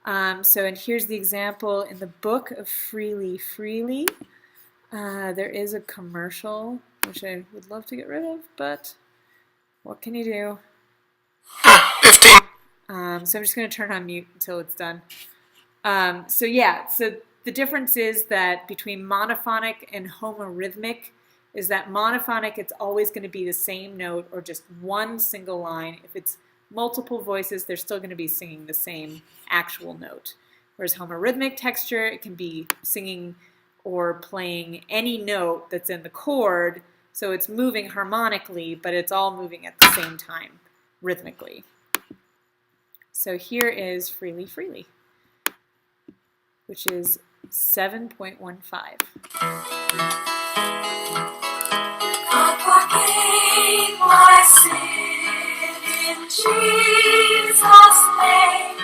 And here's the example in the book of Freely Freely. There is a commercial, which I would love to get rid of, but what can you do? 15. So I'm just going to turn on mute until it's done. So the difference is that between monophonic and homorhythmic is that monophonic, it's always going to be the same note or just one single line. If it's multiple voices, they're still going to be singing the same actual note. Whereas homorhythmic texture, it can be singing or playing any note that's in the chord, so it's moving harmonically, but it's all moving at the same time, rhythmically. So here is Freely Freely, which is 7.15. God forgave my sin in Jesus' name.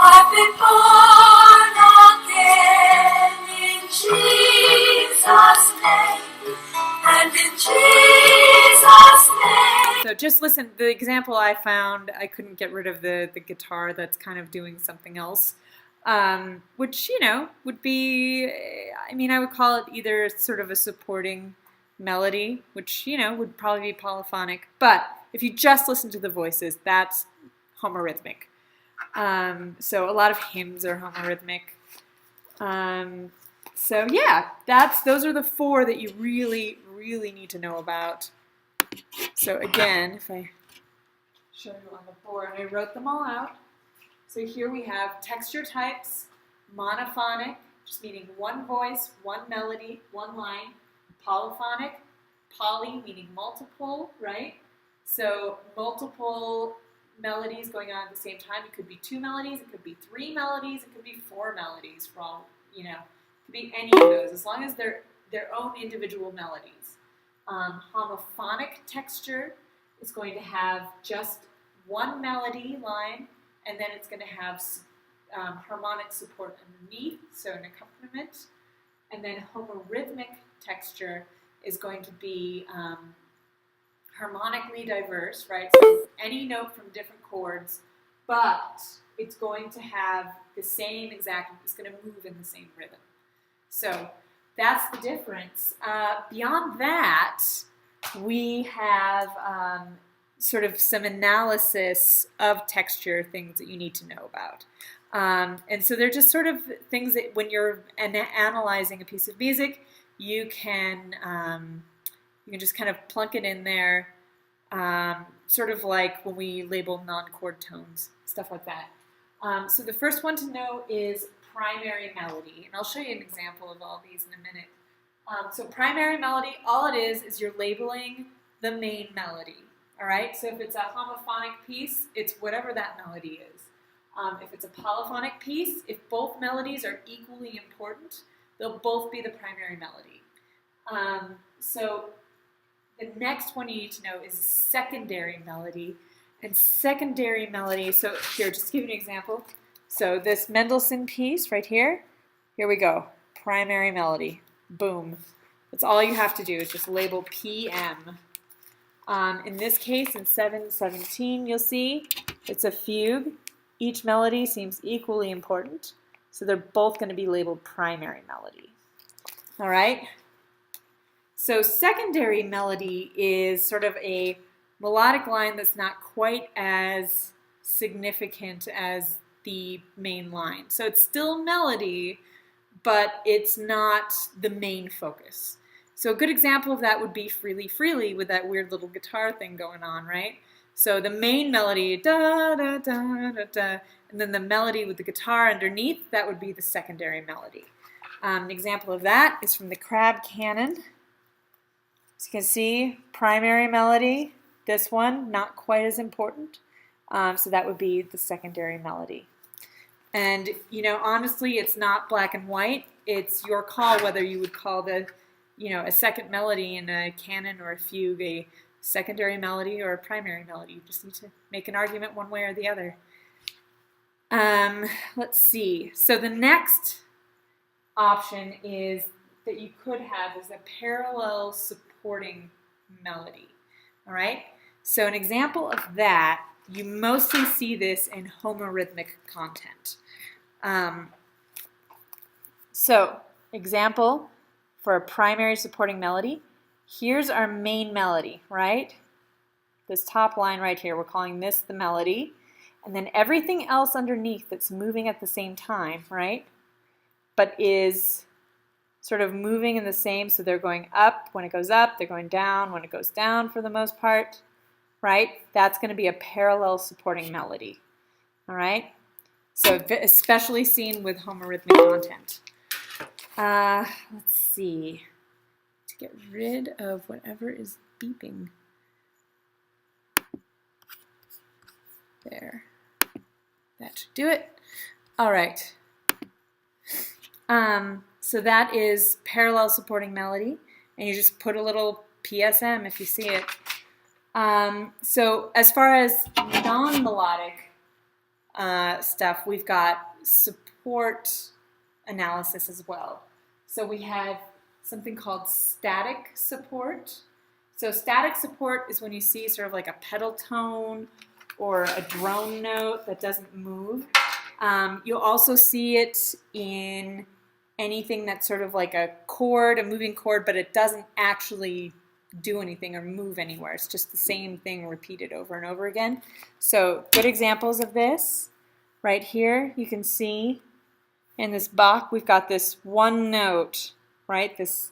I've been born again in Jesus' name, and in Jesus' name. So just listen, the example I found, I couldn't get rid of the guitar that's kind of doing something else, which, would be, I would call it either sort of a supporting melody, which, would probably be polyphonic, but if you just listen to the voices, that's homorhythmic. So a lot of hymns are homorhythmic. Those are the four that you really, really need to know about. So again, if I show you on the board, I wrote them all out. So here we have texture types, monophonic, just meaning one voice, one melody, one line. Polyphonic, poly meaning multiple, right? So multiple melodies going on at the same time. It could be 2 melodies, it could be 3 melodies, it could be 4 melodies for all, it could be any of those, as long as they're their own individual melodies. Homophonic texture is going to have just one melody line, and then it's going to have harmonic support underneath, so an accompaniment. And then homorhythmic texture is going to be harmonically diverse, right? So any note from different chords, but it's going to have the same exact, it's going to move in the same rhythm. So that's the difference. Beyond that, we have sort of some analysis of texture, things that you need to know about. And so they're just sort of things that when you're analyzing a piece of music, you can just kind of plunk it in there, sort of like when we label non-chord tones, stuff like that. So the first one to know is primary melody, and I'll show you an example of all these in a minute. So primary melody, all it is you're labeling the main melody, all right? So if it's a homophonic piece, it's whatever that melody is. If it's a polyphonic piece, if both melodies are equally important, they'll both be the primary melody. So the next one you need to know is secondary melody. And secondary melody, so here, just to give you an example. So this Mendelssohn piece right here we go, primary melody, boom. That's all you have to do is just label PM. In this case, in 717, you'll see it's a fugue. Each melody seems equally important, so they're both going to be labeled primary melody. All right? So secondary melody is sort of a melodic line that's not quite as significant as the main line. So it's still melody, but it's not the main focus. So a good example of that would be Freely Freely with that weird little guitar thing going on, right? So the main melody, da da da da da, and then the melody with the guitar underneath, that would be the secondary melody. An example of that is from the Crab Canon. As you can see, primary melody, this one, not quite as important. So that would be the secondary melody. And, honestly, it's not black and white. It's your call whether you would call the, a second melody in a canon or a fugue a secondary melody or a primary melody. You just need to make an argument one way or the other. Let's see. So the next option is that you could have is a parallel supporting melody. All right? So an example of that, you mostly see this in homorhythmic content. So, example for a primary supporting melody. Here's our main melody, right? This top line right here, we're calling this the melody. And then everything else underneath that's moving at the same time, right? But is sort of moving in the same, so they're going up when it goes up, they're going down when it goes down for the most part, right? That's going to be a parallel supporting melody, all right? So especially seen with homorythmic content. Let's see, to get rid of whatever is beeping. There, that should do it. All right. So that is parallel supporting melody, and you just put a little PSM if you see it. So as far as non-melodic stuff, we've got support analysis as well. So we have something called static support. So static support is when you see sort of like a pedal tone or a drone note that doesn't move. You'll also see it in anything that's sort of like a chord, a moving chord, but it doesn't actually do anything or move anywhere. It's just the same thing repeated over and over again. So good examples of this right here. You can see in this Bach, we've got this one note, right? This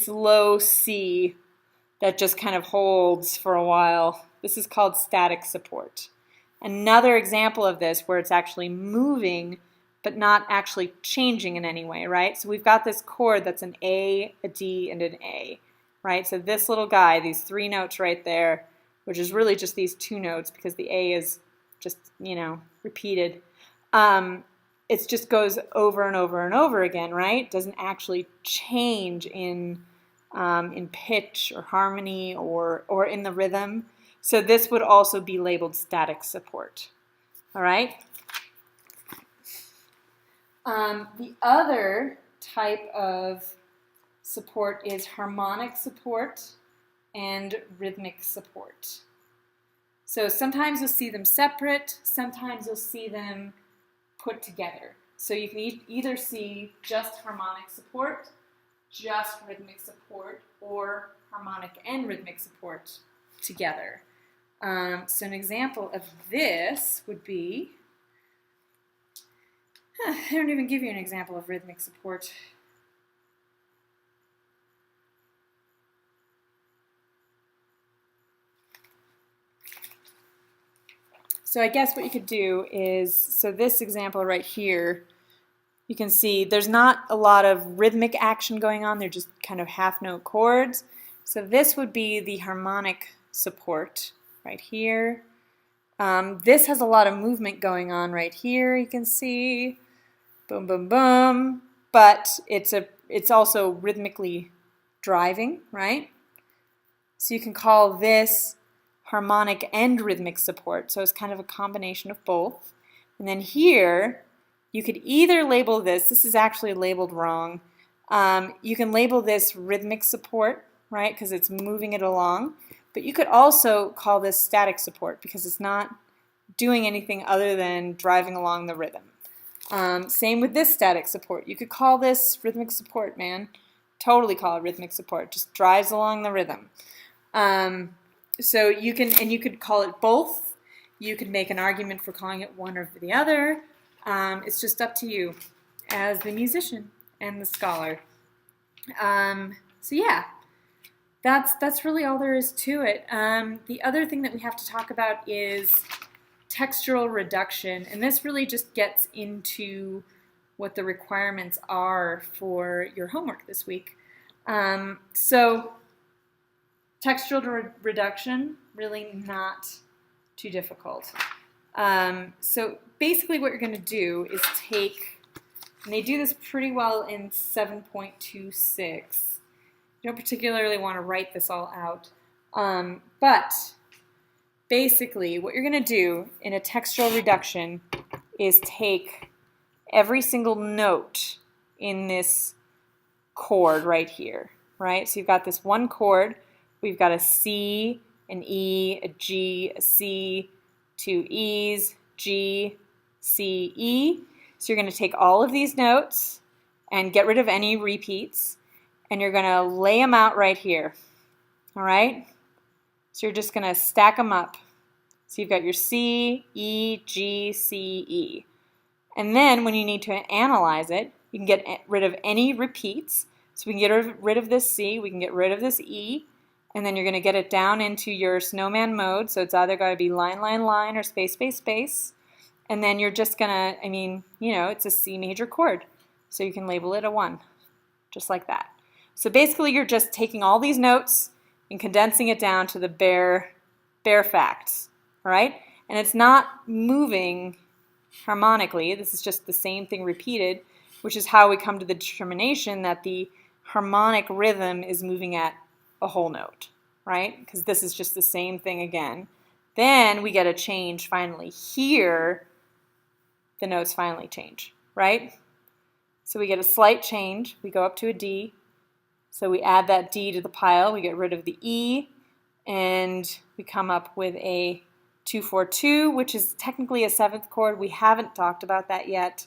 low C that just kind of holds for a while. This is called static support. Another example of this where it's actually moving but not actually changing in any way, right? So we've got this chord that's an A, a D, and an A, right? So this little guy, these three notes right there, which is really just these two notes because the A is just, you know, repeated. It just goes over and over and over again, right? Doesn't actually change in pitch or harmony or in the rhythm. So this would also be labeled static support, all right? The other type of support is harmonic support and rhythmic support. So sometimes you'll see them separate, sometimes you'll see them put together. So you can either see just harmonic support, just rhythmic support, or harmonic and rhythmic support together. So an example of this would be, they don't even give you an example of rhythmic support. So I guess what you could do is, so this example right here, you can see there's not a lot of rhythmic action going on, they're just kind of half-note chords. So this would be the harmonic support right here. This has a lot of movement going on right here, you can see. Boom, boom, boom. But it's also rhythmically driving, right? So you can call this harmonic and rhythmic support. So it's kind of a combination of both. And then here, you could either label this is actually labeled wrong. You can label this rhythmic support, right? Because it's moving it along. But you could also call this static support because it's not doing anything other than driving along the rhythm. Same with this static support. You could call this rhythmic support, man. Totally call it rhythmic support. Just drives along the rhythm. So you could call it both. You could make an argument for calling it one or the other. It's just up to you as the musician and the scholar. So yeah, that's really all there is to it. The other thing that we have to talk about is textural reduction, and this really just gets into what the requirements are for your homework this week. So textural reduction, really not too difficult. So basically what you're going to do is take, and they do this pretty well in 7.26. You don't particularly want to write this all out, but basically what you're going to do in a textual reduction is take every single note in this chord right here, right? So you've got this one chord, we've got a C, an E, a G, a C, two E's, G, C, E. So you're going to take all of these notes and get rid of any repeats, and you're going to lay them out right here. All right? So you're just going to stack them up. So you've got your C, E, G, C, E. And then when you need to analyze it, you can get rid of any repeats. So we can get rid of this C, we can get rid of this E, and then you're going to get it down into your snowman mode. So it's either got to be line, line, line, or space, space, space. And then you're just going to, it's a C major chord. So you can label it a 1, just like that. So basically you're just taking all these notes and condensing it down to the bare facts, all right? And it's not moving harmonically. This is just the same thing repeated, which is how we come to the determination that the harmonic rhythm is moving at a whole note, right? Because this is just the same thing again. Then we get a change finally. Here, the notes finally change, right? So we get a slight change. We go up to a D. So we add that D to the pile. We get rid of the E, and we come up with a 2-4-2, which is technically a 7th chord. We haven't talked about that yet.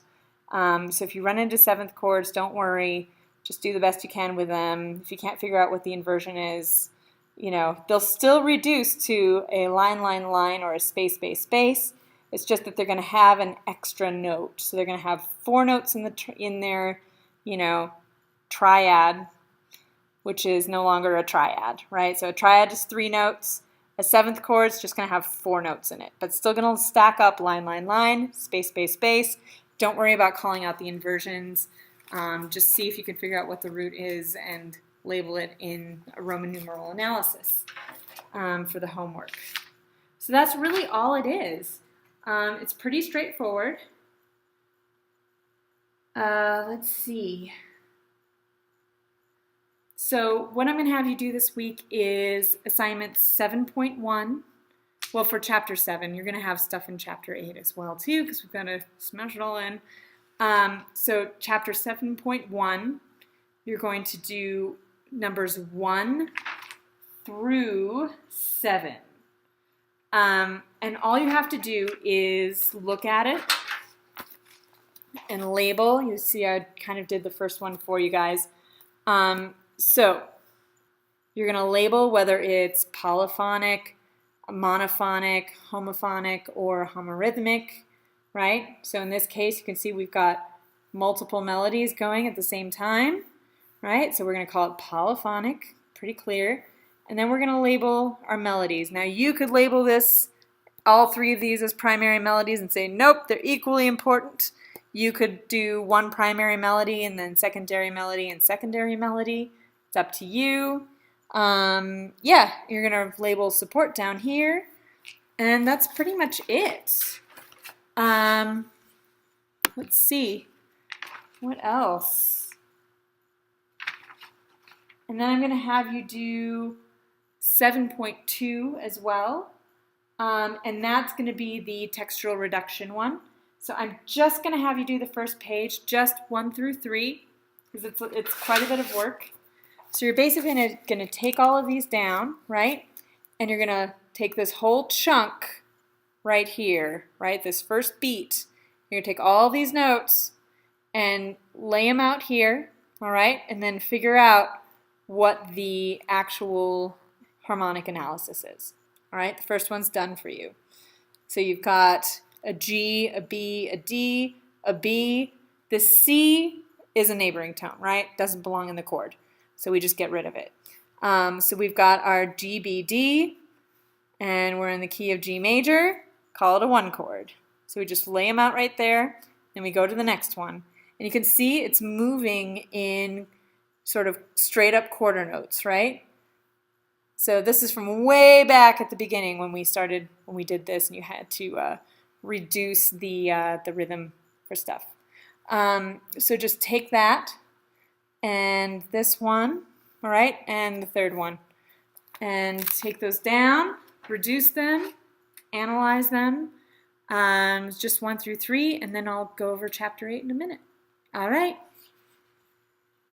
So if you run into 7th chords, don't worry. Just do the best you can with them. If you can't figure out what the inversion is, they'll still reduce to a line, line, line, or a space, space, space. It's just that they're going to have an extra note. So they're going to have 4 notes in their, triad, which is no longer a triad, right? So a triad is 3 notes. A 7th chord is just going to have 4 notes in it, but still going to stack up line, line, line, space, space, space. Don't worry about calling out the inversions. Just see if you can figure out what the root is and label it in a Roman numeral analysis for the homework. So that's really all it is. It's pretty straightforward. Let's see. So what I'm going to have you do this week is assignment 7.1. Well, for chapter 7, you're going to have stuff in chapter 8 as well too, because we've got to smash it all in. So chapter 7.1, you're going to do numbers 1 through 7. And all you have to do is look at it and label. You see I kind of did the first one for you guys. So you're going to label whether it's polyphonic, monophonic, homophonic, or homorhythmic, right? So in this case, you can see we've got multiple melodies going at the same time, right? So we're going to call it polyphonic, pretty clear. And then we're going to label our melodies. Now you could label this, all 3 of these as primary melodies and say, nope, they're equally important. You could do one primary melody and then secondary melody and secondary melody. It's up to you. Yeah, you're going to label support down here. And that's pretty much it. Let's see. What else? And then I'm going to have you do 7.2 as well. And that's going to be the textural reduction one. So I'm just going to have you do the first page, just 1 through 3, because it's quite a bit of work. So you're basically going to take all of these down, right? And you're going to take this whole chunk right here, right? This first beat. You're going to take all these notes and lay them out here, all right? And then figure out what the actual harmonic analysis is, all right? The first one's done for you. So you've got a G, a B, a D, a B. The C is a neighboring tone, right? Doesn't belong in the chord. So we just get rid of it. So we've got our G, B, D, and we're in the key of G major. Call it a 1 chord. So we just lay them out right there, and we go to the next one. And you can see it's moving in sort of straight up quarter notes, right? So this is from way back at the beginning when we did this, and you had to reduce the rhythm for stuff. So just take that and this one, all right, and the third one, and take those down, reduce them, analyze them, just 1 through 3, and then I'll go over chapter 8 in a minute. All right.